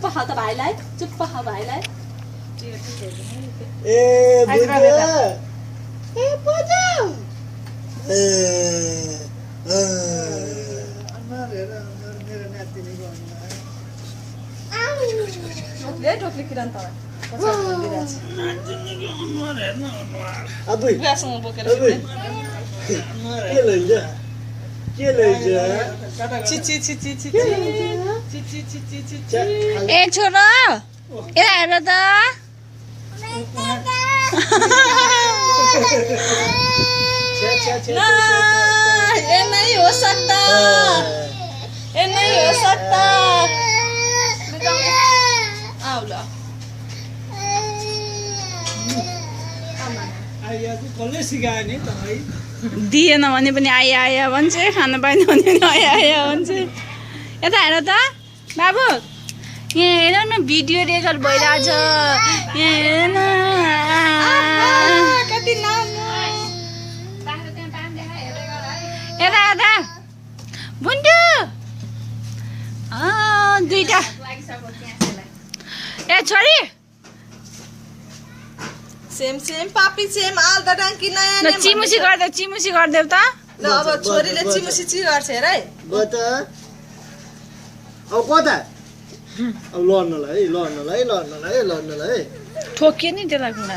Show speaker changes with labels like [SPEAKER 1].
[SPEAKER 1] चुप्प खाऊ त भाइलाई चुप्प खाऊ भाइलाई
[SPEAKER 2] ए बुझ्यो ए बुझ्यो अनर हेर अनर मेरो नातिनीको अनर
[SPEAKER 1] ले टोक्ली किरण त
[SPEAKER 2] अबुई
[SPEAKER 1] बुवासँग बोकेर
[SPEAKER 2] अबुई के लैजा
[SPEAKER 1] छि छि छि छि छि छि
[SPEAKER 3] ए छोरा यता हेर त
[SPEAKER 1] ये नहीं हो सकता ये नहीं हो सकता आओ ल
[SPEAKER 2] आइयाको कसले सिकायो नि तपाईँ
[SPEAKER 3] दिएन भने पनि आया आया भन्छ खान पाएन भने पनि आया आया भन्छ यता हेर त बाबु यहाँ हेर न भिडियो रेकर्ड भइरहेछ यहाँ हेर न
[SPEAKER 1] कति लामो
[SPEAKER 3] यता यता बुन्टु दुईटा ए छोरी
[SPEAKER 1] सेम सेम पापी सेम आलदा डाङ्की नयाँ
[SPEAKER 3] ल चिमुसी गरिदेऊ त
[SPEAKER 1] ल अब छोरीले चिमुसी ची गर्छ हेर है
[SPEAKER 2] बता अब कता अब लड्नलाई
[SPEAKER 3] ठोकियो नि त्यसलाई कुरा